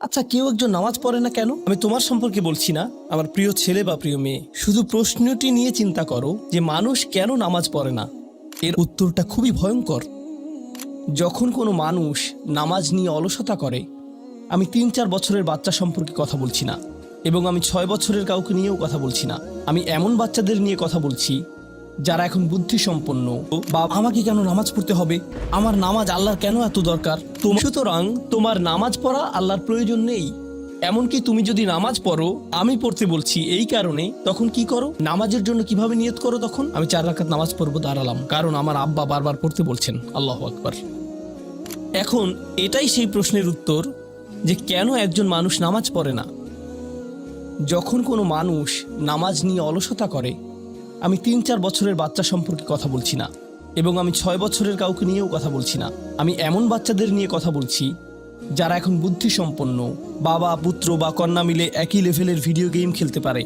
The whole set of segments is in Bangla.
আচ্ছা, কেউ একজন নামাজ পড়ে না কেন? আমি তোমার সম্পর্কে বলছি না, আমার প্রিয় ছেলে বা প্রিয় মেয়ে। শুধু প্রশ্নটি নিয়ে চিন্তা করো যে মানুষ কেন নামাজ পড়ে না। এর উত্তরটা খুবই ভয়ঙ্কর। যখন কোনো মানুষ নামাজ নিয়ে অলসতা করে, আমি ৩-৪ বছরের বাচ্চা সম্পর্কে কথা বলছি না, এবং আমি ৬ বছরের কাউকে নিয়েও কথা বলছি না। আমি এমন বাচ্চাদের নিয়ে কথা বলছি যারা এখন বুদ্ধিসম্পন্ন। বা আমাকে কেন নামাজ পড়তে হবে, আমার নামাজ আল্লাহর কেন এত দরকার? সুতরাং তোমার নামাজ পড়া আল্লাহর প্রয়োজন নেই। এমনকি তুমি যদি নামাজ পড়ো, আমি পড়তে বলছি এই কারণে, তখন কি করো? নামাজের জন্য কিভাবে নিয়ত করো? তখন আমি 4 রাকাত নামাজ পড়বো, দাঁড়ালাম, কারণ আমার আব্বা বারবার পড়তে বলছেন। আল্লাহু আকবার। এখন এটাই সেই প্রশ্নের উত্তর যে কেন একজন মানুষ নামাজ পড়ে না। যখন কোনো মানুষ নামাজ নিয়ে অলসতা করে, আমি ৩-৪ বছরের বাচ্চা সম্পর্কে কথা বলছি না, এবং আমি ৬ বছরের কাউকে নিয়েও কথা বলছি না। আমি এমন বাচ্চাদের নিয়ে কথা বলছি যারা এখন বুদ্ধিসম্পন্ন। বাবা পুত্র বা কন্যা মিলে একই লেভেলের ভিডিও গেম খেলতে পারে,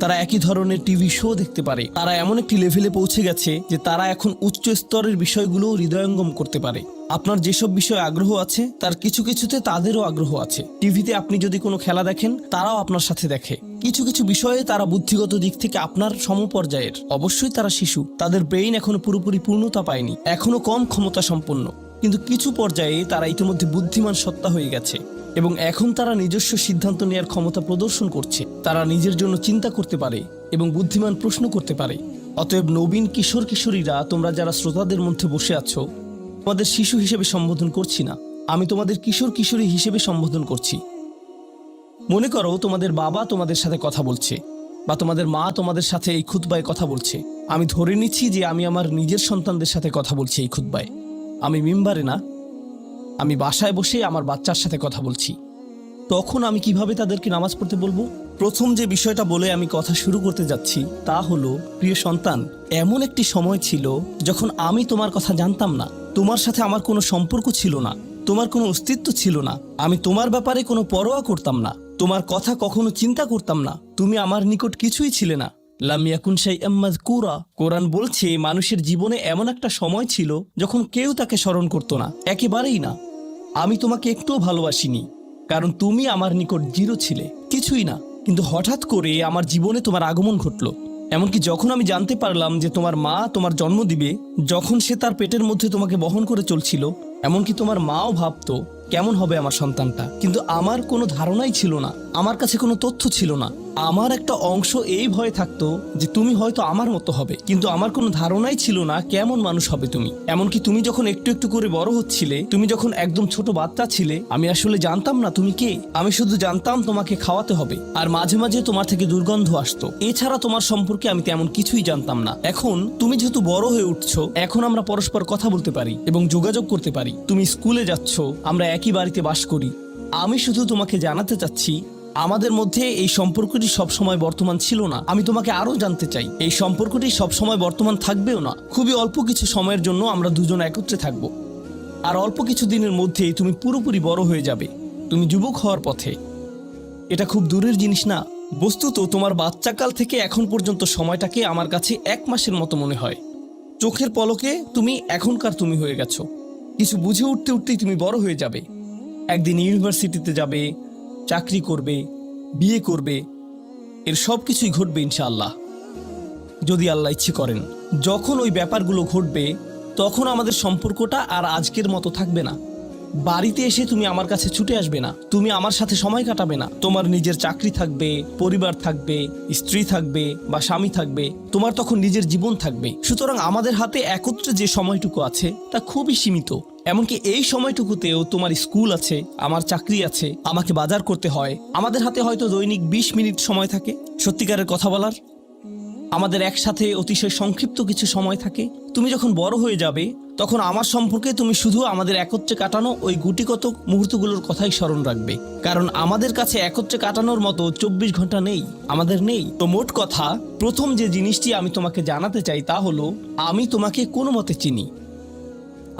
তারা একই ধরনের টিভি শো দেখতে পারে, তারা এমন একটি লেভেলে পৌঁছে গেছে যে তারা এখন উচ্চ স্তরের বিষয়গুলো হৃদয়ঙ্গম করতে পারে। আপনার যেসব বিষয়ে আগ্রহ আছে তার কিছু কিছুতে তাদেরও আগ্রহ আছে। টিভিতে আপনি যদি কোনো খেলা দেখেন, তারাও আপনার সাথে দেখে। কিছু কিছু বিষয়ে তারা বুদ্ধিগত দিক থেকে আপনার সমপর্যায়ের। অবশ্যই তারা শিশু, তাদের ব্রেইন এখনো পুরোপুরি পূর্ণতা পায়নি, এখনো কম ক্ষমতা সম্পন্ন, কিন্তু কিছু পর্যায়ে তারা ইতিমধ্যে বুদ্ধিমান সত্তা হয়ে গেছে, এবং এখন তারা নিজস্ব সিদ্ধান্ত নেওয়ার ক্ষমতা প্রদর্শন করছে। তারা নিজের জন্য চিন্তা করতে পারে এবং বুদ্ধিমান প্রশ্ন করতে পারে। অতএব নবীন কিশোর কিশোরীরা, তোমরা যারা শ্রোতাদের মধ্যে বসে আছো, তোমাদের শিশু হিসেবে সম্বোধন করছি না, আমি তোমাদের কিশোর কিশোরী হিসেবে সম্বোধন করছি। মনে করো তোমাদের বাবা তোমাদের সাথে কথা বলছে, বা তোমাদের মা তোমাদের সাথে এই খুতবায় কথা বলছে। আমি ধরে নিচ্ছি যে আমি আমার নিজের সন্তানদের সাথে কথা বলছি এই খুতবায়। আমি মিম্বারে না, আমি বাসায় বসে আমার বাচ্চার সাথে কথা বলছি। তখন আমি কিভাবে তাদেরকে নামাজ পড়তে বলবো? প্রথম যে বিষয়টা বলে আমি কথা শুরু করতে যাচ্ছি তা হলো, প্রিয় সন্তান, এমন একটি সময় ছিল যখন আমি তোমার কথা জানতাম না, তোমার সাথে আমার কোনো সম্পর্ক ছিল না, তোমার কোনো অস্তিত্ব ছিল না, আমি তোমার ব্যাপারে কোনো পরোয়া করতাম না, তোমার কথা কখনো চিন্তা করতাম না, তুমি আমার নিকট কিছুই ছিলে না। লাম ইয়াকুন শাইআম মাযকুরা। কোরআন বলছে মানুষের জীবনে এমন একটা সময় ছিল যখন কেউ তাকে স্মরণ করতো না, একেবারেই না। আমি তোমাকে একটুও ভালোবাসিনি, কারণ তুমি আমার নিকট জিরো ছিলে, কিছুই না। কিন্তু হঠাৎ করে আমার জীবনে তোমার আগমন ঘটল। এমনকি যখন আমি জানতে পারলাম যে তোমার মা তোমার জন্ম দিবে, যখন সে তার পেটের মধ্যে তোমাকে বহন করে চলছিল, এমনকি তোমার মাও ভাবতো কেমন হবে আমার সন্তানটা, কিন্তু আমার কোনো ধারণাই ছিল না, আমার কাছে কোনো তথ্য ছিল না। আমার একটা অংশ এই ভয়ে থাকতো যে তুমি হয়তো আমার মতো হবে, কিন্তু আমার কোনো ধারণাই ছিল না কেমন মানুষ হবে তুমি। এমনকি তুমি যখন একটু একটু করে বড় হচ্ছিলে, তুমি যখন একদম ছোট বাচ্চা ছিলে, আমি আসলে জানতাম না তুমি কে। আমি শুধু জানতাম তোমাকে খাওয়াতে হবে, আর মাঝে মাঝে তোমার থেকে দুর্গন্ধ আসতো। এছাড়া তোমার সম্পর্কে আমি তেমন কিছুই জানতাম না। এখন তুমি যেহেতু বড় হয়ে উঠছো, এখন আমরা পরস্পর কথা বলতে পারি এবং যোগাযোগ করতে পারি। তুমি স্কুলে যাচ্ছ, আমরা একই বাড়িতে বাস করি। আমি শুধু তোমাকে জানাতে চাচ্ছি, আমাদের মধ্যে এই সম্পর্কটি সবসময় বর্তমান ছিল না। আমি তোমাকে আরো জানতে চাই, এই সম্পর্কটি সবসময় বর্তমান থাকবেও না। খুবই অল্প কিছু সময়ের জন্য আমরা দুজন একত্রে থাকব, আর অল্প কিছু দিনের মধ্যেই তুমি পুরোপুরি বড় হয়ে যাবে, তুমি যুবক হওয়ার পথে। এটা খুব দূরের জিনিস না। বস্তুত তোমার বাচ্চাকাল থেকে এখন পর্যন্ত সময়টাকে আমার কাছে 1 মাসের মতো মনে হয়। চোখের পলকে তুমি এখনকার তুমি হয়ে গেছো। কিছু বুঝে উঠতে উঠতেই তুমি বড় হয়ে যাবে। একদিন ইউনিভার্সিটিতে যাবে, চাকরি করবে, বিয়ে করবে, এর সব কিছুই ঘটবে ইনশাআল্লাহ, যদি আল্লাহ ইচ্ছে করেন। যখন ওই ব্যাপারগুলো ঘটবে, তখন আমাদের সম্পর্কটা আর আজকের মতো থাকবে না। বাড়িতে এসে তুমি আমার কাছে ছুটে আসবে না, তুমি আমার সাথে সময় কাটাবে না। তোমার নিজের চাকরি থাকবে, পরিবার থাকবে, স্ত্রী থাকবে বা স্বামী থাকবে, তোমার তখন নিজের জীবন থাকবে। সুতরাং আমাদের হাতে একত্রে যে সময়টুকু আছে তা খুবই সীমিত। এমনকি এই সময়টুকুতেও তোমার স্কুল আছে, আমার চাকরি আছে, আমাকে বাজার করতে হয়। আমাদের হাতে হয়তো দৈনিক 20 মিনিট সময় থাকে সত্যিকারের কথা বলার। আমাদের একসাথে অতিশয় সংক্ষিপ্ত কিছু সময় থাকে। তুমি যখন বড় হয়ে যাবে, তখন আমার সম্পর্কে তুমি শুধু আমাদের একত্রে কাটানো ওই গুটিকত মুহূর্তগুলোর কথাই স্মরণ রাখবে, কারণ আমাদের কাছে একত্রে কাটানোর মতো 24 ঘন্টা নেই, আমাদের নেই। তো মোট কথা, প্রথম যে জিনিসটি আমি তোমাকে জানাতে চাই তা হলো, আমি তোমাকে কোনো মতে চিনি।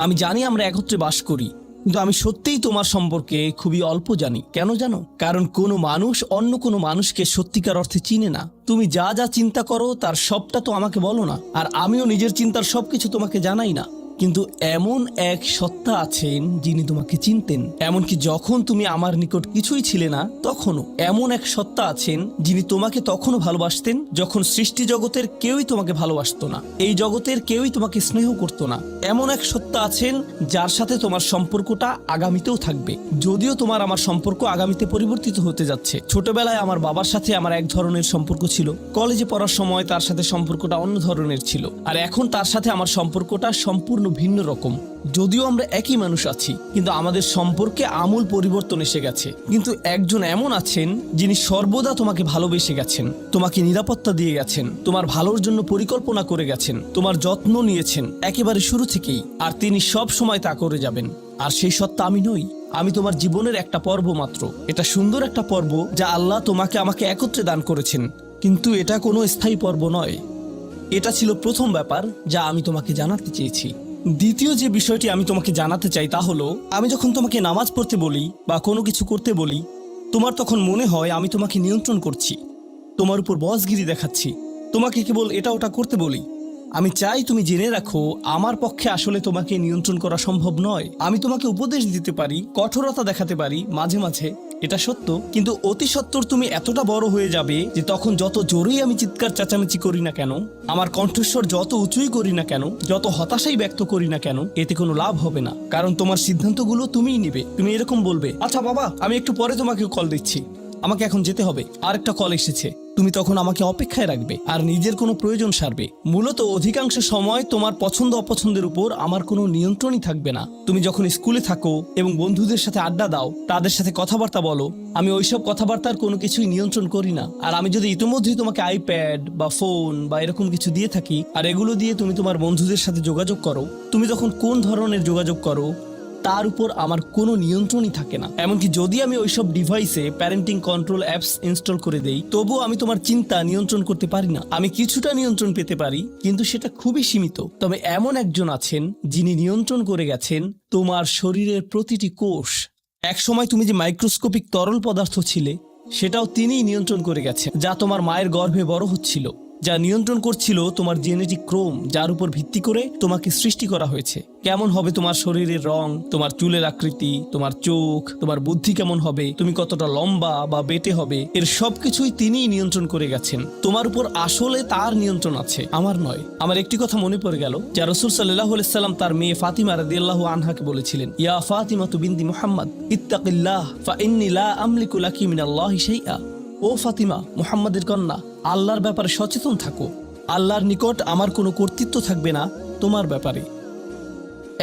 আমি জানি আমরা একত্রে বাস করি, কিন্তু আমি সত্যিই তোমার সম্পর্কে খুবই অল্প জানি। কেন জানো? কারণ কোনো মানুষ অন্য কোনো মানুষকে সত্যিকার অর্থে চিনে না। তুমি যা যা চিন্তা করো তার সবটা তো আমাকে বলো না, আর আমিও নিজের চিন্তার সবকিছু তোমাকে জানাই না। কিন্তু এমন এক সত্তা আছেন যিনি তোমাকে চিনতেন, এমনকি যখন তুমি আমার নিকট কিছুই ছিলে না তখনও। এমন এক সত্তা আছেন যিনি তোমাকে তখনও ভালোবাসতেন যখন সৃষ্টি জগতের কেউই তোমাকে ভালোবাসতো না, এই জগতের কেউই তোমাকে স্নেহ করতো না। এমন এক সত্তা আছেন যার সাথে তোমার সম্পর্কটা আগামীতেও থাকবে, যদিও তোমার আমার সম্পর্ক আগামীতে পরিবর্তিত হতে যাচ্ছে। ছোটবেলায় আমার বাবার সাথে আমার এক ধরনের সম্পর্ক ছিল, কলেজে পড়ার সময় তার সাথে সম্পর্কটা অন্য ধরনের ছিল, আর এখন তার সাথে আমার সম্পর্কটা সম্পূর্ণ ভিন্ন রকম। যদিও আমরা একই মানুষ আছি, কিন্তু আমাদের সম্পর্কে আমূল পরিবর্তন এসে গেছে। কিন্তু একজন এমন আছেন যিনি সর্বদা তোমাকে ভালোবেসে গেছেন, তোমাকে নিরাপত্তা দিয়ে গেছেন, তোমার ভালোর জন্য পরিকল্পনা করে গেছেন, তোমার যত্ন নিয়েছেন একেবারে শুরু থেকেই, আর তিনি সব সময় তা করে যাবেন। আর সেই সত্তা আমি নই, আমি তোমার জীবনের একটা পর্ব মাত্র। এটা সুন্দর একটা পর্ব যা আল্লাহ তোমাকে আমাকে একত্রে দান করেছেন, কিন্তু এটা কোনো স্থায়ী পর্ব নয়। এটা ছিল প্রথম ব্যাপার যা আমি তোমাকে জানাতে চেয়েছি। দ্বিতীয় যে বিষয়টি আমি তোমাকে জানাতে চাই তা হলো, আমি যখন তোমাকে নামাজ পড়তে বলি বা কোনো কিছু করতে বলি, তোমার তখন মনে হয় আমি তোমাকে নিয়ন্ত্রণ করছি, তোমার উপর বসগিরি দেখাচ্ছি, তোমাকে কেবল এটা ওটা করতে বলি। আমি চাই তুমি জেনে রাখো, আমার পক্ষে আসলে তোমাকে নিয়ন্ত্রণ করা সম্ভব নয়। আমি তোমাকে উপদেশ দিতে পারি, কঠোরতা দেখাতে পারি মাঝে মাঝে, এটা সত্য, কিন্তু অতি সত্বর তুমি এতটা বড় হয়ে যাবে যে তখন যত জোরেই আমি চিৎকার চেঁচামেচি করি না কেন, আমার কণ্ঠস্বর যত উঁচুই করি না কেন, যত হতাশাই ব্যক্ত করি না কেন, এতে কোনো লাভ হবে না। কারণ তোমার সিদ্ধান্তগুলো তুমিই নিবে। তুমি এরকম বলবে, আচ্ছা বাবা আমি একটু পরে তোমাকে কল দিচ্ছি, আমাকে এখন যেতে হবে, আরেকটা কল এসেছে। তুমি তখন আমাকে অপেক্ষায় রাখবে আর নিজের কোনো প্রয়োজন সারবে। মূলত অধিকাংশ সময় তোমার পছন্দ অপছন্দের উপর আমার কোনো নিয়ন্ত্রণই থাকবে না। তুমি যখন স্কুলে থাকো এবং বন্ধুদের সাথে আড্ডা দাও, তাদের সাথে কথাবার্তা বলো, আমি ওইসব কথাবার্তার কোনো কিছুই নিয়ন্ত্রণ করি না। আর আমি যদি ইতিমধ্যেই তোমাকে আইপ্যাড বা ফোন বা এরকম কিছু দিয়ে থাকি, আর এগুলো দিয়ে তুমি তোমার বন্ধুদের সাথে যোগাযোগ করো, তুমি তখন কোন ধরনের যোগাযোগ করো তার উপর আমার কোনো নিয়ন্ত্রণই থাকে না। এমনকি যদি আমি ওইসব ডিভাইসে প্যারেন্টিং কন্ট্রোল অ্যাপস ইনস্টল করে দেই, তবুও আমি তোমার চিন্তা নিয়ন্ত্রণ করতে পারি না। আমি কিছুটা নিয়ন্ত্রণ পেতে পারি, কিন্তু সেটা খুবই সীমিত। তবে এমন একজন আছেন যিনি নিয়ন্ত্রণ করে গেছেন তোমার শরীরের প্রতিটি কোষ। এক সময় তুমি যে মাইক্রোস্কোপিক তরল পদার্থ ছিলে, সেটাও তিনিই নিয়ন্ত্রণ করে গেছেন, যা তোমার মায়ের গর্ভে বড় হচ্ছিল, যা নিয়ন্ত্রণ করছিল তোমার জেনেটিক ক্রোম, যার উপর ভিত্তি করে তোমাকে সৃষ্টি করা হয়েছে। কেমন হবে তোমার শরীরের রং, তোমার চুলের আকৃতি, তোমার চোখ, তোমার বুদ্ধি কেমন হবে, তুমি কতটা লম্বা বা বেটে হবে, এর সবকিছুই তিনিই নিয়ন্ত্রণ করে গেছেন। তোমার উপর আসলে তার নিয়ন্ত্রণ আছে, আমার নয়। আমার একটি কথা মনে পড়ে গেল, যা রাসূল সাল্লাল্লাহু আলাইহি সাল্লাম তার মেয়ে ফাতিমা রাদিয়াল্লাহু আনহাকে বলেছিলেন, ইয়া ফাতিমাতু বিনতি মুহাম্মদ ইত্তাকিল্লাহ ফা ইন্নী লা আমলিকু লাকি মিনাল্লাহি শাইআ। ও ফাতিমা, মুহাম্মাদের কন্যা, আল্লাহর ব্যাপারে সচেতন থাকো। আল্লাহর নিকট আমার কোনো কর্তৃত্ব থাকবে না তোমার ব্যাপারে।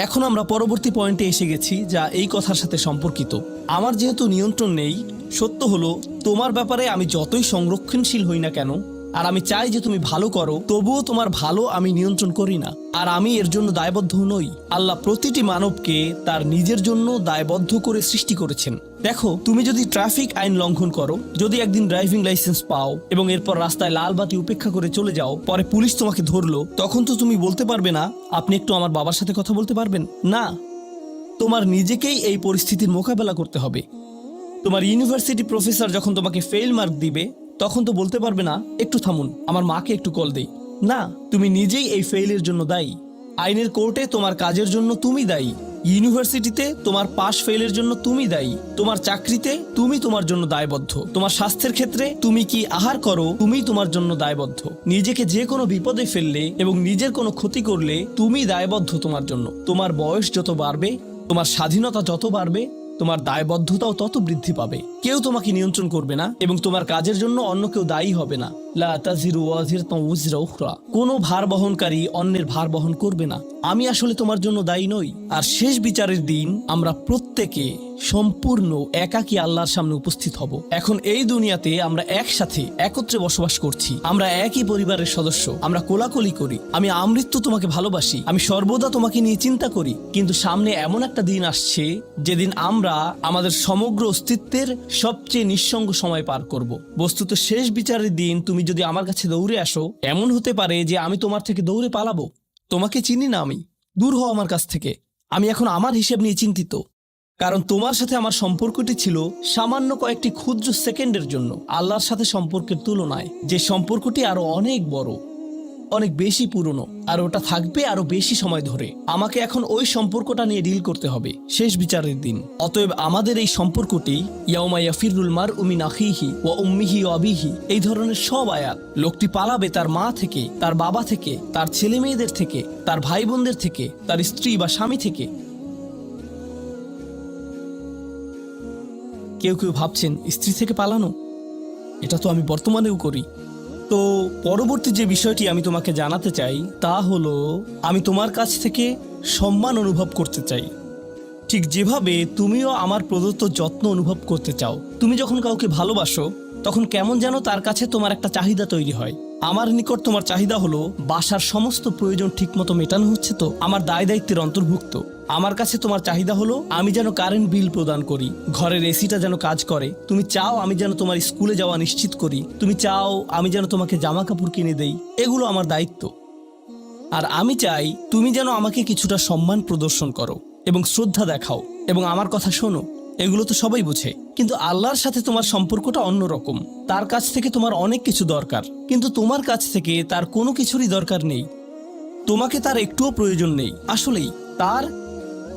এখন আমরা পরবর্তী পয়েন্টে এসে গেছি, যা এই কথার সাথে সম্পর্কিত। আমার যেহেতু নিয়ন্ত্রণ নেই, সত্য হলো তোমার ব্যাপারে আমি যতই সংরক্ষণশীল হই না কেন, আর আমি চাই যে তুমি ভালো করো, তবুও তোমার ভালো আমি নিয়ন্ত্রণ করি না, আর আমি এর জন্য দায়বদ্ধ নই। আল্লাহ প্রতিটি মানবকে তার নিজের জন্য দায়বদ্ধ করে সৃষ্টি করেছেন। দেখো, তুমি যদি ট্রাফিক আইন লঙ্ঘন করো, যদি একদিন ড্রাইভিং লাইসেন্স পাও এবং এরপর রাস্তায় লাল বাতি উপেক্ষা করে চলে যাও, পরে পুলিশ তোমাকে ধরলো, তখন তো তুমি বলতে পারবে না, আপনি একটু আমার বাবার সাথে কথা বলতে পারবেন না। তোমার নিজেকেই এই পরিস্থিতির মোকাবেলা করতে হবে। তোমার ইউনিভার্সিটি প্রফেসর যখন তোমাকে ফেল মার্ক দিবে, তখন তো বলতে পারবে না, একটু থামুন, আমার মাকে একটু কল দেই। না, তুমি নিজেই এই ফেইলের জন্য দায়ী। আইনের কোর্টে তোমার কাজের জন্য তুমি দায়ী, ইউনিভার্সিটিতে তোমার পাস ফেইলের জন্য তুমি দায়ী, তোমার চাকরিতে তুমি তোমার জন্য দায়বদ্ধ, তোমার স্বাস্থ্যের ক্ষেত্রে তুমি কি আহার করো তুমি তোমার জন্য দায়বদ্ধ। নিজেকে যে কোনো বিপদে ফেললে এবং নিজের কোনো ক্ষতি করলে তুমি দায়বদ্ধ তোমার জন্য। তোমার বয়স যত বাড়বে, তোমার স্বাধীনতা যত বাড়বে, তোমার দায়বদ্ধতাও তত বৃদ্ধি পাবে। কেউ তোমাকে নিয়ন্ত্রণ করবে না এবং তোমার কাজের জন্য অন্য কেউ দায়ী হবে না। লা তাজিরু ওয়াজিরাতুন উযরা উখরা, কোনো ভার বহনকারী অন্যের ভার বহন করবে না। আমি আসলে তোমার জন্য দায়ী নই। আর শেষ বিচারের দিন আমরা প্রত্যেকে সম্পূর্ণ একাকী আল্লাহর সামনে উপস্থিত হব। এখন এই দুনিয়াতে আমরা একসাথে একত্রে বসবাস করছি, আমরা একই পরিবারের সদস্য, আমরা কোলাকুলি করি, আমি আমৃত্যু তোমাকে ভালোবাসি, আমি সর্বদা তোমাকে নিয়ে চিন্তা করি। কিন্তু সামনে এমন একটা দিন আসছে যেদিন আমরা আমাদের সমগ্র অস্তিত্বের সবচেয়ে নিঃসঙ্গ সময় পার করব। বস্তুত শেষ বিচারের দিন তুমি যদি আমার কাছে দৌড়ে আসো, এমন হতে পারে যে আমি তোমার থেকে দৌড়ে পালাবো। তোমাকে চিনি না আমি, দূর হও আমার কাছ থেকে। আমি এখন আমার হিসেব নিয়ে চিন্তিত, কারণ তোমার সাথে আমার সম্পর্কটি ছিল সামান্য কয়েকটি ক্ষুদ্র সেকেন্ডের জন্য আল্লাহর সাথে সম্পর্কের তুলনায়, যে সম্পর্কটি আরো অনেক বড়। অনেক বেশি পুরনো, আর ওটা থাকবে আরো বেশি সময় ধরে। আমাকে এখন ওই সম্পর্কটা নিয়ে ডিল করতে হবে শেষ বিচারের দিন। অতএব আমাদের এই সম্পর্কটি ইয়াউমা ইয়াফিরুল মারউ মিন আখিহি ওয়া উম্মিহি ওয়া আবিহি, এই ধরনের সব আয়াত। লোকটি পালাবে তার মা থেকে, তার বাবা থেকে, তার ছেলে মেয়েদের থেকে, তার ভাই বোনদের থেকে, তার স্ত্রী বা স্বামী থেকে। কেউ কেউ ভাবছেন স্ত্রী থেকে পালানো, এটা তো আমি বর্তমানেও করি। তো পরবর্তী যে বিষয়টি আমি তোমাকে জানাতে চাই তা হলো, আমি তোমার কাছ থেকে সম্মান অনুভব করতে চাই, ঠিক যেভাবে তুমিও আমার প্রদত্ত যত্ন অনুভব করতে চাও। তুমি যখন কাউকে ভালোবাসো তখন কেমন যেন তার কাছে তোমার একটা চাহিদা তৈরি হয়। আমার নিকট তোমার চাহিদা হলো বাসার সমস্ত প্রয়োজন ঠিকমতো মেটানো হচ্ছে তো, আমার দায় দায়িত্বের অন্তর্ভুক্ত। আমার কাছে তোমার চাহিদা হলো আমি যেন কারেন্ট বিল প্রদান করি, ঘরের এসিটা যেন কাজ করে। তুমি চাও আমি যেন তোমার স্কুলে যাওয়া নিশ্চিত করি, তুমি চাও আমি যেন তোমাকে জামা কাপড় কিনে দেই। এগুলো আমার দায়িত্ব। আর আমি চাই তুমি যেন আমাকে কিছুটা সম্মান প্রদর্শন করো এবং শ্রদ্ধা দেখাও এবং আমার কথা শোনো। এগুলো তো সবাই বোঝে, কিন্তু আল্লাহর সাথে তোমার সম্পর্কটা অন্যরকম। তার কাছ থেকে তোমার অনেক কিছু দরকার, কিন্তু তোমার কাছ থেকে তার কোনো কিছুরই দরকার নেই। তোমাকে তার একটুও প্রয়োজন নেই। আসলেই তার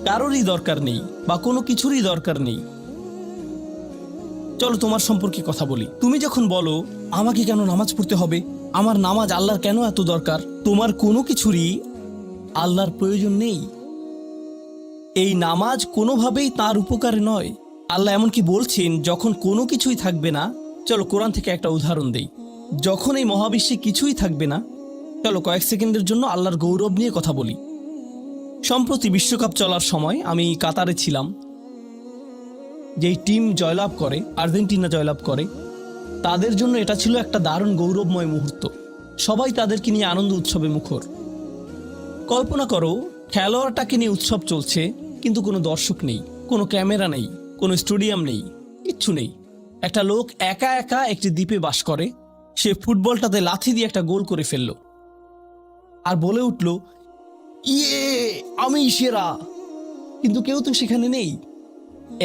কারোরই দরকার নেই বা কোনো কিছুরই দরকার নেই। চলো তোমার সম্পর্কে কথা বলি। তুমি যখন বলো আমাকে কেন নামাজ পড়তে হবে, আমার নামাজ আল্লাহর কেন এত দরকার, তোমার কোনো কিছুরই আল্লাহর প্রয়োজন নেই। এই নামাজ কোনোভাবেই তার উপকারে নয়। আল্লাহ এমনকি বলছেন যখন কোনো কিছুই থাকবে না। চলো কোরআন থেকে একটা উদাহরণ দেই। যখন এই মহাবিশ্বে কিছুই থাকবে না, চলো কয়েক সেকেন্ডের জন্য আল্লাহর গৌরব নিয়ে কথা বলি। সম্প্রতি বিশ্বকাপ চলার সময় আমি কাতারে ছিলাম। যেই টিম জয়লাভ করে, আর্জেন্টিনা জয়লাভ করে, তাদের জন্য এটা ছিল একটা দারুণ গৌরবময় মুহূর্ত। সবাই তাদেরকে নিয়ে আনন্দ উৎসবে মুখর। কল্পনা করো খেলোয়াড়টাকে নিয়ে উৎসব চলছে, কিন্তু কোনো দর্শক নেই, কোনো ক্যামেরা নেই, কোনো স্টেডিয়াম নেই, কিচ্ছু নেই। একটা লোক একা একা একটি দ্বীপে বাস করে। সে ফুটবলটাতে লাথি দিয়ে একটা গোল করে ফেলল আর বলে উঠল, ইয়ে, আমি সেরা। কিন্তু কেউ তো সেখানে নেই।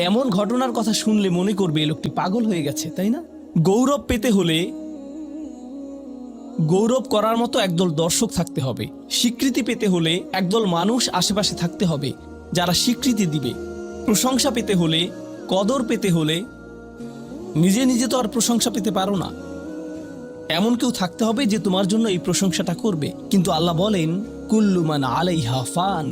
এমন ঘটনার কথা শুনলে মনে করবে এই লোকটি পাগল হয়ে গেছে, তাই না? গৌরব পেতে হলে গৌরব করার মতো একদল দর্শক থাকতে হবে। স্বীকৃতি পেতে হলে একদল মানুষ আশেপাশে থাকতে হবে যারা স্বীকৃতি দিবে। প্রশংসা পেতে হলে, কদর পেতে হলে নিজে নিজে তো আর প্রশংসা পেতে পারো না। এমন কেউ থাকতে হবে যে তোমার জন্য এই প্রশংসাটা করবে। কিন্তু আল্লাহ বলেন, কুল্লু মান আলাইহা ফান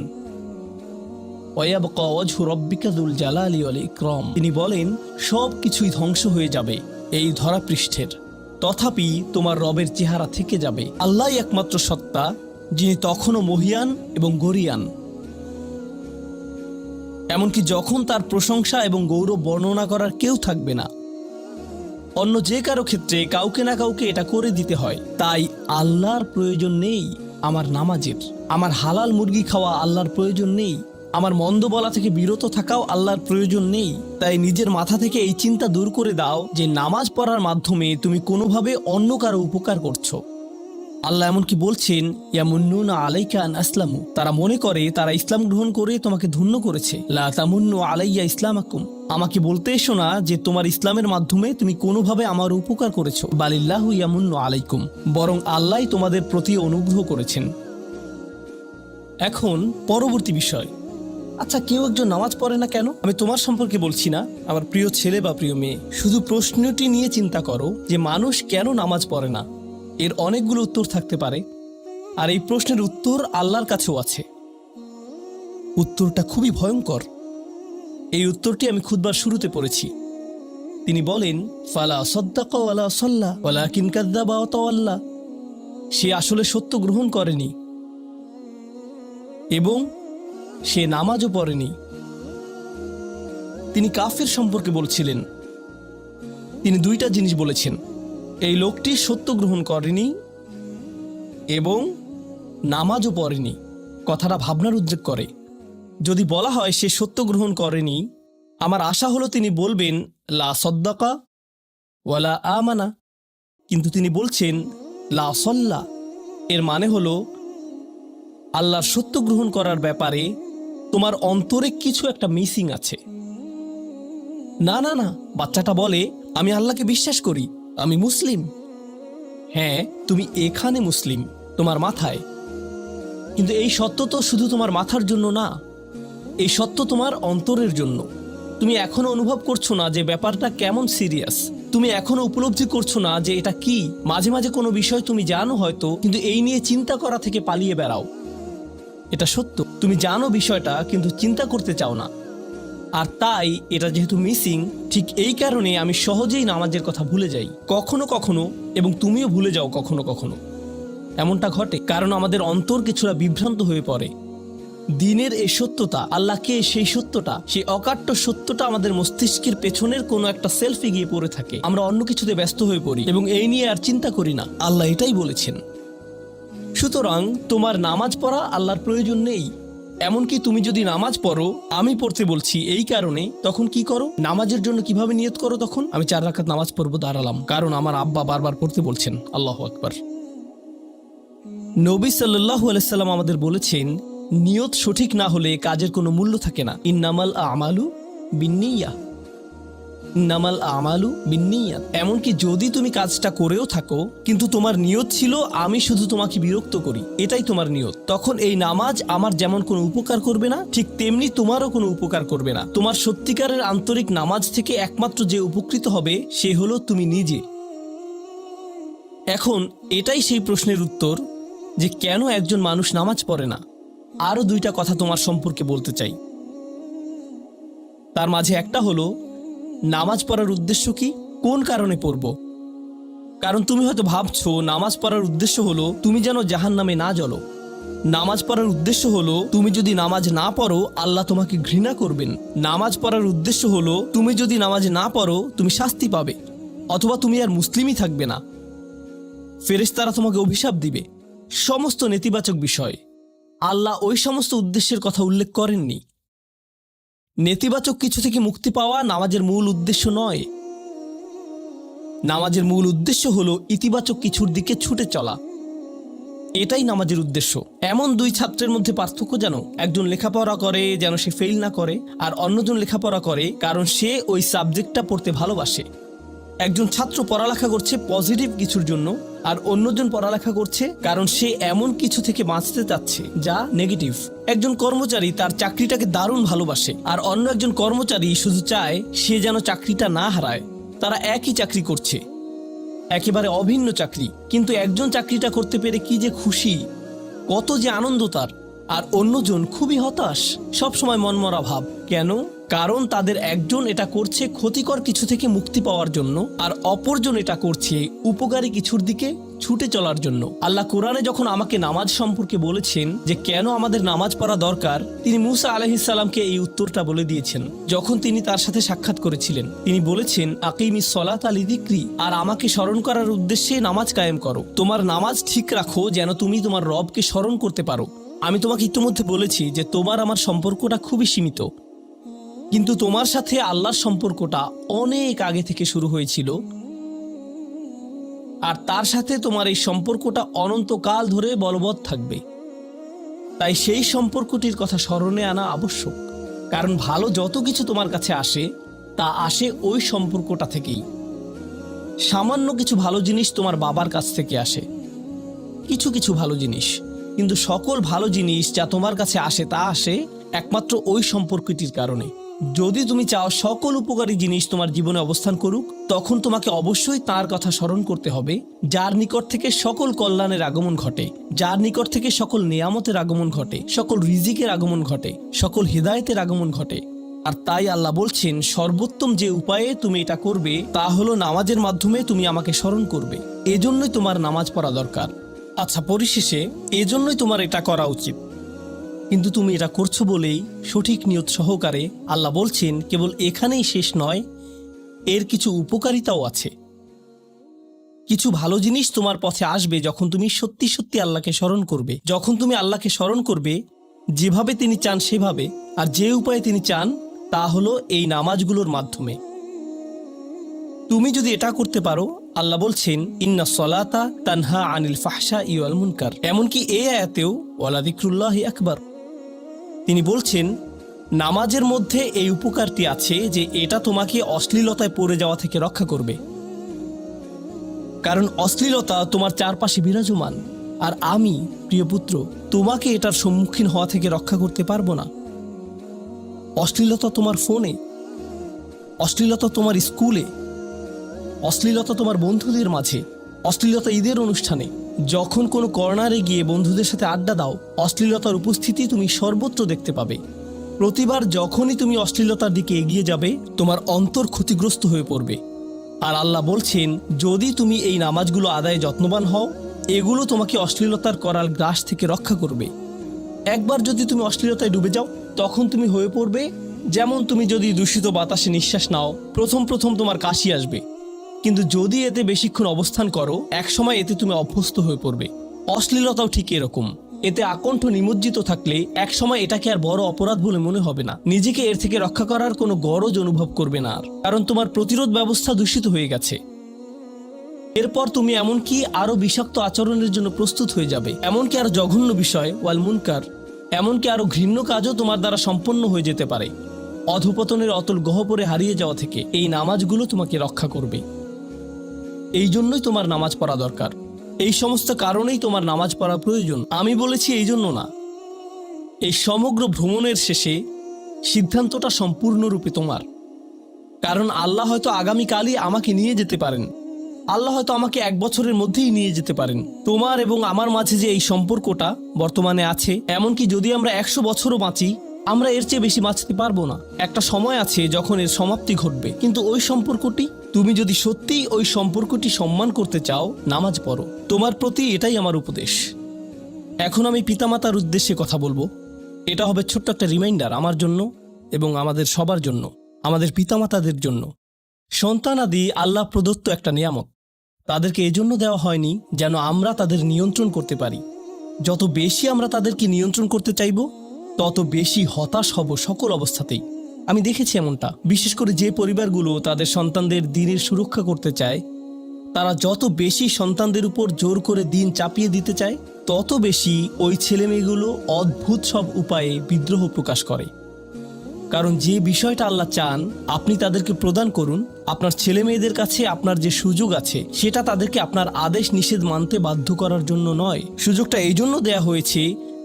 ওয়া ইয়াবকা ওয়াজহু রাব্বিকা যুল জালালি ওয়াল ইকরাম। তিনি বলেন সব কিছুই ধ্বংস হয়ে যাবে এই ধরাপৃষ্ঠের, তথাপি তোমার রবের চেহারা থেকে যাবে। আল্লাহই একমাত্র সত্তা, যিনি তখনও মহিয়ান এবং গরিয়ান। এমনকি যখন তার প্রশংসা এবং গৌরব বর্ণনা করার কেউ থাকবে না। অন্য যে কারো ক্ষেত্রে কাউকে না কাউকে এটা করে দিতে হয়। তাই আল্লাহর প্রয়োজন নেই আমার নামাজের, আমার হালাল মুরগি খাওয়া আল্লাহর প্রয়োজন নেই, আমার মন্দ বলা থেকে বিরত থাকাও আল্লাহর প্রয়োজন নেই। তাই নিজের মাথা থেকে এই চিন্তা দূর করে দাও যে নামাজ পড়ার মাধ্যমে তুমি কোনোভাবে অন্য কারো উপকার করছো। আল্লাহ এমনকি বলছেন, ইয়ামুন্নুনা আলাইকা আন আসলামু, তারা মনে করে তারা ইসলাম গ্রহণ করে তোমাকে ধন্য করেছে। লা তামুন্নু আলাইয়া ইসলামাকুম, আমাকে বলতে এসো না যে তোমার ইসলামের মাধ্যমে তুমি কোনোভাবে আমার উপকার করেছো। বালিল্লাহু ইয়ামুন্নু আলাইকুম, বরং আল্লাহ তোমাদের প্রতি অনুগ্রহ করেছেন। এখন পরবর্তী বিষয়, আচ্ছা কেউ একজন নামাজ পড়ে না কেন? আমি তোমার সম্পর্কে বলছি না, আমার প্রিয় ছেলে বা প্রিয় মেয়ে। শুধু প্রশ্নটি নিয়ে চিন্তা করো যে মানুষ কেন নামাজ পড়ে না। এর অনেকগুলো উত্তর থাকতে পারে, আর এই প্রশ্নের উত্তর আল্লাহর কাছেও আছে। উত্তরটা খুবই ভয়ঙ্কর। এই উত্তরটি আমি খুতবার শুরুতে পড়েছি। তিনি বলেন, ফালা সাদ্দাকা ওয়ালা সাল্লা ওয়ালাকিন কাযযাবা ওয়া তাওয়াল্লা। সে আসলে সত্য গ্রহণ করেনি এবং সে নামাজও পড়েনি। তিনি কাফের সম্পর্কে বলছিলেন। তিনি দুইটা জিনিস বলেছেন, এই লোকটি সত্য গ্রহণ করেনি এবং নামাজও পড়েনি। কথাটা ভাবনার উদ্রেক করে। যদি বলা হয় সে সত্য গ্রহণ করেনি, আমার আশা হলো তিনি বলবেন লা সাদ্দাকা ওয়ালা আমানা, কিন্তু তিনি বলছেন লা সাল্লা। এর মানে হলো আল্লাহর সত্য গ্রহণ করার ব্যাপারে তোমার অন্তরে কিছু একটা মিসিং আছে। না না না, বাচ্চাটা বলে আমি আল্লাহকে বিশ্বাস করি, আমি মুসলিম। হ্যাঁ, তুমি এখানে মুসলিম, তোমার মাথায়। কিন্তু এই সত্য তো শুধু তোমার মাথার জন্য না, এই সত্য তোমার অন্তরের জন্য। তুমি এখনো অনুভব করছো না যে ব্যাপারটা কেমন সিরিয়াস। তুমি এখনো উপলব্ধি করছো না যে এটা কি। মাঝে মাঝে কোনো বিষয় তুমি জানো হয়তো, কিন্তু এই নিয়ে চিন্তা করা থেকে পালিয়ে বেড়াও। এটা সত্য, তুমি জানো বিষয়টা কিন্তু চিন্তা করতে চাও না। আর তাই এটা যেহেতু মিসিং, ঠিক এই কারণে আমি সহজেই নামাজের কথা ভুলে যাই কখনো কখনো, এবং তুমিও ভুলে যাও কখনো কখনো। এমনটা ঘটে কারণ আমাদের অন্তর কিছুটা বিভ্রান্ত হয়ে পড়ে। দিনের এই সত্যতা, আল্লাহকে সেই সত্যটা, সেই অকাট্য সত্যটা আমাদের মস্তিষ্কের পেছনের কোনো একটা সেলফে গিয়ে পড়ে থাকে। আমরা অন্য কিছুতে ব্যস্ত হয়ে পড়ি এবং এই নিয়ে আর চিন্তা করি না। আল্লাহ এটাই বলেছেন। সুতরাং তোমার নামাজ পড়া আল্লাহর প্রয়োজন নেই। এমনকি তুমি যদি নামাজ পড়ো, আমি পড়তে বলছি এই কারণে, তখন কি করো? নামাজের জন্য কিভাবে নিয়ত করো? তখন আমি 4 রাকাত নামাজ পড়বো, দাঁড়ালাম, কারণ আমার আব্বা বারবার পড়তে বলছেন। আল্লাহু আকবার। নবী সাল্লাল্লাহু আলাইহি সাল্লাম আমাদের বলেছেন, নিয়ত সঠিক না হলে কাজের কোনো মূল্য থাকে না। ইন্নামাল আমালু বিন্নিয়াহ, ইন্নামাল আমালু বিন্নিয়াত। এমনকি যদি তুমি কাজটা করেও থাকো কিন্তু তোমার নিয়ত ছিল আমি শুধু তোমাকে বিরক্ত করি, এটাই তোমার নিয়ত, তখন এই নামাজ আমার যেমন কোনো উপকার করবে না, ঠিক তেমনি তোমারও কোনো উপকার করবে না। তোমার সত্যিকারের আন্তরিক নামাজ থেকে একমাত্র যে উপকৃত হবে সে হলো তুমি নিজে। এখন এটাই সেই প্রশ্নের উত্তর যে কেন একজন মানুষ নামাজ পড়ে না। আরও 2টা কথা তোমার সম্পর্কে বলতে চাই। তার মাঝে একটা হলো নামাজ পড়ার উদ্দেশ্য কি, কোন কারণে পড়ব। কারণ তুমি হয়তো ভাবছো নামাজ পড়ার উদ্দেশ্য হলো তুমি যেন জাহান্নামে না জ্বলো। নামাজ পড়ার উদ্দেশ্য হলো তুমি যদি নামাজ না পড়ো আল্লাহ তোমাকে ঘৃণা করবেন। নামাজ পড়ার উদ্দেশ্য হলো তুমি যদি নামাজ না পড়ো তুমি শাস্তি পাবে, অথবা তুমি আর মুসলিমই থাকবে না, ফেরেশতারা তোমাকে অভিশাপ দিবে। সমস্ত নেতিবাচক বিষয়। আল্লাহ ওই সমস্ত উদ্দেশ্যের কথা উল্লেখ করেননি। নেতিবাচক কিছু থেকে মুক্তি পাওয়া নামাজের মূল উদ্দেশ্য নয়। নামাজের মূল উদ্দেশ্য হলো ইতিবাচক কিছুর দিকে ছুটে চলা, এটাই নামাজের উদ্দেশ্য। এমন 2 ছাত্রের মধ্যে পার্থক্য যেন একজন লেখাপড়া করে যেন সে ফেল না করে, আর অন্যজন লেখাপড়া করে কারণ সে ওই সাবজেক্টটা পড়তে ভালোবাসে। একজন ছাত্র পড়ালেখা করছে পজিটিভ কিছুর জন্য, আর অন্যজন পড়ালেখা করছে কারণ সে এমন কিছু থেকে বাঁচতে চাচ্ছে যা নেগেটিভ। একজন কর্মচারী তার চাকরিটাকে দারুণ ভালোবাসে, আর অন্য একজন কর্মচারী শুধু চায় সে যেন চাকরিটা না হারায়। তারা একই চাকরি করছে, একেবারে অভিন্ন চাকরি, কিন্তু একজন চাকরিটা করতে পেরে কি যে খুশি, কত যে আনন্দ তার, আর অন্যজন খুবই হতাশ, সবসময় মনমরা ভাব। কেন? কারণ তাদের একজন এটা করছে ক্ষতিকর কিছু থেকে মুক্তি পাওয়ার জন্য, আর অপরজন এটা করছে উপকারী কিছুর দিকে ছুটে চলার জন্য। আল্লাহ কোরআনে যখন আমাকে নামাজ সম্পর্কে বলেছেন যে কেন আমাদের নামাজ পড়া দরকার, তিনি মূসা আলাইহিস সালামকে এই উত্তরটা বলে দিয়েছেন যখন তিনি তার সাথে সাক্ষাৎ করেছিলেন। তিনি বলেছেন, আকিমিস সলাতা লিযিকরি, আর আমাকে স্মরণ করার উদ্দেশ্যে নামাজ কায়েম করো। তোমার নামাজ ঠিক রাখো যেন তুমি তোমার রবকে স্মরণ করতে পারো। আমি তোমাকে ইতিমধ্যে বলেছি যে তোমার আমার সম্পর্কটা খুবই সীমিত, কিন্তু তোমার সাথে আল্লাহর সম্পর্কটা অনেক আগে থেকে শুরু হয়েছিল, আর তার সাথে তোমার এই সম্পর্কটা অনন্তকাল ধরে বলবৎ থাকবে। তাই সেই সম্পর্কটির কথা স্মরণে আনা আবশ্যক, কারণ ভালো যত কিছু তোমার কাছে আসে তা আসে ওই সম্পর্কটা থেকেই। সামান্য কিছু ভালো জিনিস তোমার বাবার কাছ থেকে আসে, কিছু কিছু ভালো জিনিস, কিন্তু সকল ভালো জিনিস যা তোমার কাছে আসে তা আসে একমাত্র ওই সম্পর্কটির কারণে। যদি তুমি চাও সকল উপকারী জিনিস তোমার জীবনে অবস্থান করুক, তখন তোমাকে অবশ্যই তার কথা স্মরণ করতে হবে যার নিকট থেকে সকল কল্যাণের আগমন ঘটে, যার নিকট থেকে সকল নিয়ামতের আগমন ঘটে, সকল রিজিকের আগমন ঘটে, সকল হিদায়েতের আগমন ঘটে। আর তাই আল্লাহ বলছেন সর্বোত্তম যে উপায়ে তুমি এটা করবে তা হলো নামাজের মাধ্যমে তুমি আমাকে স্মরণ করবে। এজন্যই তোমার নামাজ পড়া দরকার। আচ্ছা, পরিশেষে এজন্যই তোমার এটা করা উচিত, কিন্তু তুমি এটা করছো বলেই সঠিক নিয়ত সহকারে। আল্লাহ বলছেন কেবল এখানেই শেষ নয়, এর কিছু উপকারিতাও আছে। কিছু ভালো জিনিস তোমার পথে আসবে যখন তুমি সত্যি সত্যি আল্লাহকে স্মরণ করবে। যখন তুমি আল্লাহকে স্মরণ করবে যেভাবে তিনি চান সেভাবে, আর যে উপায়ে তিনি চান তা হলো এই নামাজগুলোর মাধ্যমে। তুমি যদি এটা করতে পারো, আল্লাহ বলছেন ইন্না সলাতা তানহা আনিল ফাহশাই ওয়াল মুনকার। এমনকি এই আয়াতেও ওয়ালা যিকরুল্লাহি আকবার, তিনি বলছেন নামাজের মধ্যে এই উপকারটি আছে যে এটা তোমাকে অশ্লীলতায় পড়ে যাওয়া থেকে রক্ষা করবে। কারণ অশ্লীলতা তোমার চারপাশে বিরাজমান, আর আমি প্রিয় পুত্র তোমাকে এটার সম্মুখীন হওয়া থেকে রক্ষা করতে পারবো না। অশ্লীলতা তোমার ফোনে, অশ্লীলতা তোমার স্কুলে, অশ্লীলতা তোমার বন্ধুদের মাঝে, অশ্লীলতা ঈদের অনুষ্ঠানে, যখন কোনো কর্নারে গিয়ে বন্ধুদের সাথে আড্ডা দাও, অশ্লীলতার উপস্থিতি তুমি সর্বত্র দেখতে পাবে। প্রতিবার যখনই তুমি অশ্লীলতার দিকে এগিয়ে যাবে, তোমার অন্তর ক্ষতিগ্রস্ত হয়ে পড়বে। আর আল্লাহ বলছেন, যদি তুমি এই নামাজগুলো আদায়ে যত্নবান হও, এগুলো তোমাকে অশ্লীলতার করাল গ্রাস থেকে রক্ষা করবে। একবার যদি তুমি অশ্লীলতায় ডুবে যাও, তখন তুমি হয়ে পড়বে যেমন তুমি যদি দূষিত বাতাসে নিঃশ্বাস নাও, প্রথম প্রথম তোমার কাশি আসবে, কিন্তু যদি এতে বেশিক্ষণ অবস্থান করো, একসময় এতে তুমি অভ্যস্ত হয়ে পড়বে। অশ্লীলতাও ঠিক এরকম, এতে আকণ্ঠ নিমজ্জিত থাকলে একসময় এটাকে আর বড় অপরাধ বলে মনে হবে না, নিজেকে এর থেকে রক্ষা করার কোনো গরজ অনুভব করবে না আর, কারণ তোমার প্রতিরোধ ব্যবস্থা দূষিত হয়ে গেছে। এরপর তুমি এমনকি আরো বিষাক্ত আচরণের জন্য প্রস্তুত হয়ে যাবে, এমনকি আরো জঘন্য বিষয় ওয়াল মুনকার, এমনকি আরো ঘৃণ্য কাজও তোমার দ্বারা সম্পন্ন হয়ে যেতে পারে। অধপতনের অতল গহ্বরে হারিয়ে যাওয়া থেকে এই নামাজগুলো তোমাকে রক্ষা করবে। এই জন্যই তোমার নামাজ পড়া দরকার, এই সমস্ত কারণেই তোমার নামাজ পড়া প্রয়োজন। আমি বলেছি এই জন্য না, এই সমগ্র ভ্রমণের শেষে সিদ্ধান্তটা সম্পূর্ণরূপে তোমার। কারণ আল্লাহ হয়তো আগামীকালই আমাকে নিয়ে যেতে পারেন, আল্লাহ হয়তো আমাকে 1 বছরের মধ্যেই নিয়ে যেতে পারেন। তোমার এবং আমার মাঝে যে এই সম্পর্কটা বর্তমানে আছে, এমনকি যদি আমরা 100 বছরও বাঁচি, আমরা এর চেয়ে বেশি বাঁচতে পারবো না। একটা সময় আছে যখন এর সমাপ্তি ঘটবে, কিন্তু ওই সম্পর্কটি, তুমি যদি সত্যিই ওই সম্পর্কটি সম্মান করতে চাও, নামাজ পড়ো। তোমার প্রতি এটাই আমার উপদেশ। এখন আমি পিতামাতার উদ্দেশ্যে কথা বলবো। এটা হবে ছোট্ট একটা রিমাইন্ডার আমার জন্য এবং আমাদের সবার জন্য, আমাদের পিতামাতাদের জন্য। সন্তানাদি আল্লাহ প্রদত্ত একটা নিয়ামত, তাদেরকে এজন্য দেওয়া হয়নি যেন আমরা তাদের নিয়ন্ত্রণ করতে পারি। যত বেশি আমরা তাদেরকে নিয়ন্ত্রণ করতে চাইব, তত বেশি হতাশ হব সকল অবস্থাতেই। আমি দেখেছি এমনটা, বিশেষ করে যে পরিবারগুলো তাদের সন্তানদের দিনের সুরক্ষা করতে চায়, তারা যত বেশি সন্তানদের উপর জোর করে দিন চাপিয়ে দিতে চায়, তত বেশি ওই ছেলেমেয়েগুলো অদ্ভুত সব উপায়ে বিদ্রোহ প্রকাশ করে। কারণ যে বিষয়টা আল্লাহ চান আপনি তাদেরকে প্রদান করুন, আপনার ছেলে মেয়েদের কাছে আপনার যে সুযোগ আছে, সেটা তাদেরকে আপনার আদেশ নিষেধ মানতে বাধ্য করার জন্য নয়। সুযোগটা এই জন্য দেয়া হয়েছে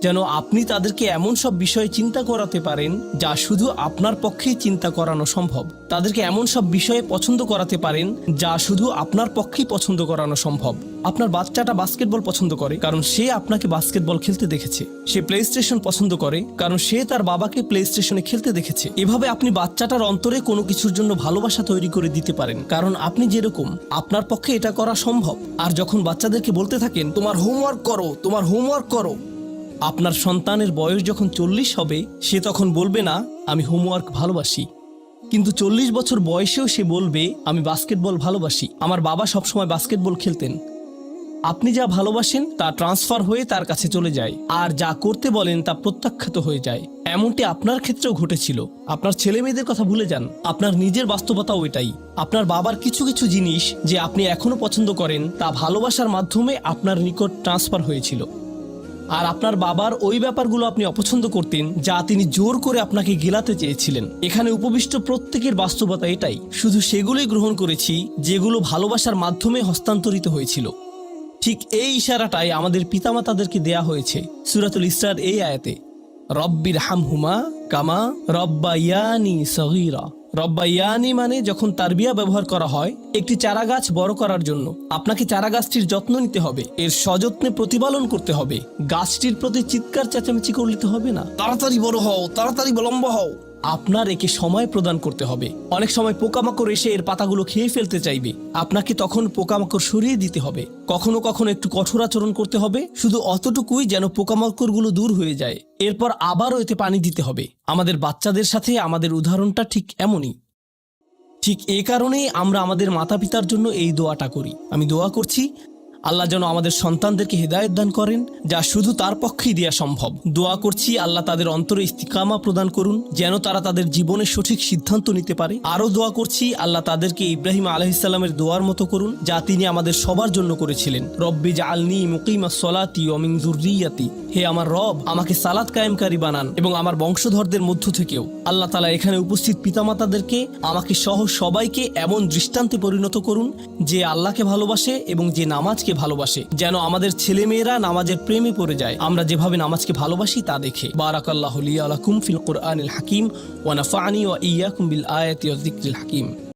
যেন আপনি তাদেরকে এমন সব বিষয়ে চিন্তা করাতে পারেন যা শুধু আপনার পক্ষেই চিন্তা করানো সম্ভব। তাদেরকে এমন সব বিষয়ে পছন্দ করাতে পারেন যা শুধু আপনার পক্ষেই পছন্দ করানো সম্ভব। আপনার বাচ্চাটা বাস্কেটবল পছন্দ করে কারণ সে আপনাকে বাস্কেটবল খেলতে দেখেছে। সে প্লে স্টেশন পছন্দ করে কারণ সে তার বাবাকে প্লে স্টেশনে খেলতে দেখেছে। এভাবে আপনি বাচ্চাটার অন্তরে কোনো কিছুর জন্য ভালোবাসা তৈরি করে দিতে পারেন, কারণ আপনি যেরকম, আপনার পক্ষে এটা করা সম্ভব। আর যখন বাচ্চাদেরকে বলতে থাকেন তোমার হোমওয়ার্ক করো, তোমার হোমওয়ার্ক করো, আপনার সন্তানের বয়স যখন 40 হবে, সে তখন বলবে না আমি হোমওয়ার্ক ভালোবাসি, কিন্তু 40 বছর বয়সেও সে বলবে আমি বাস্কেটবল ভালোবাসি, আমার বাবা সবসময় বাস্কেটবল খেলতেন। আপনি যা ভালোবাসেন তা ট্রান্সফার হয়ে তার কাছে চলে যায়, আর যা করতে বলেন তা প্রত্যাখ্যাত হয়ে যায়। এমনটি আপনার ক্ষেত্রেও ঘটেছিল। আপনার ছেলে মেয়েদের কথা ভুলে যান, আপনার নিজের বাস্তবতাও এটাই। আপনার বাবার কিছু কিছু জিনিস যে আপনি এখনো পছন্দ করেন, তা ভালোবাসার মাধ্যমে আপনার নিকট ট্রান্সফার হয়েছিল। আর আপনার বাবার ওই ব্যাপারগুলো আপনি অপছন্দ করতেন যা তিনি জোর করে আপনাকে গেলাতে চেয়েছিলেন। এখানে উপবিষ্ট প্রত্যেকের বাস্তবতা এটাই, শুধু সেগুলোই গ্রহণ করেছি যেগুলো ভালোবাসার মাধ্যমে হস্তান্তরিত হয়েছিল। ঠিক এই ইশারাটাই আমাদের পিতামাতাদেরকে দেয়া হয়েছে সূরাতুল ইসরার এই আয়াতে, রব্বির হামহুমা কামা রব্বায়ানি সগীরা। রব্বায়ানি মানে যখন তারবিয়া ব্যবহার করা হয় একটি চারা গাছ বড় করার জন্য, আপনাকে চারা গাছটির যত্ন নিতে হবে, এর সযত্নে প্রতিপালন করতে হবে। গাছটির প্রতি চিৎকার চেঁচামেচি করতে হবে না, তাড়াতাড়ি বড় হও, তাড়াতাড়ি লম্বা হও। আপনার একে সময় প্রদান করতে হবে। অনেক সময় পোকামাকড় এসে এর পাতাগুলো খেয়ে ফেলতে চাইবে, আপনাকে তখন পোকামাকড় সরিয়ে দিতে হবে। কখনো কখনো একটু কঠোর আচরণ করতে হবে, শুধু অতটুকুই যেন পোকামাকড়গুলো দূর হয়ে যায়। এরপর আবারও এতে পানি দিতে হবে। আমাদের বাচ্চাদের সাথে আমাদের উদাহরণটা ঠিক এমনই। ঠিক এই কারণেই আমরা আমাদের মাতা পিতার জন্য এই দোয়াটা করি। আমি দোয়া করছি আল্লাহ যেন আমাদের সন্তানদেরকে হেদায়েত দান করেন, যা শুধু তার পক্ষেই দেওয়া সম্ভব। দোয়া করছি আল্লাহ তাদের অন্তরে ইস্তিকামা প্রদান করুন, যেন তারা তাদের জীবনের সঠিক সিদ্ধান্ত নিতে পারে। আরও দোয়া করছি আল্লাহ তাদেরকে ইব্রাহিম আলাইহিস সালামের দোয়ার মতো করুন, যা তিনি আমাদের সবার জন্য করেছিলেন, রব্বি জাআলনি মুকিমাস সলাতি ওয়া মিন যুররিয়াতি। হে আমার রব, আমাকে সালাত কায়েমকারী বানান এবং আমার বংশধরদের মধ্য থেকেও। আল্লাহ তাআলা এখানে উপস্থিত পিতামাতাদেরকে, আমাকে সহ সবাইকে এমন দৃষ্টান্তে পরিণত করুন যে আল্লাহকে ভালোবাসে এবং যে নামাজকে ভালোবাসে, যেন আমাদের ছেলেমেয়েরা নামাজের প্রেমে পড়ে যায় আমরা যেভাবে নামাজকে ভালোবাসি তা দেখে। বারাকাল্লাহু লি ওয়া লাকুম ফিল কুরআনিল হাকিম ওয়া নাফা'নি ওয়া ইয়্যাকুম বিল আয়াতি ওয়াজ যিকরিল হাকিম।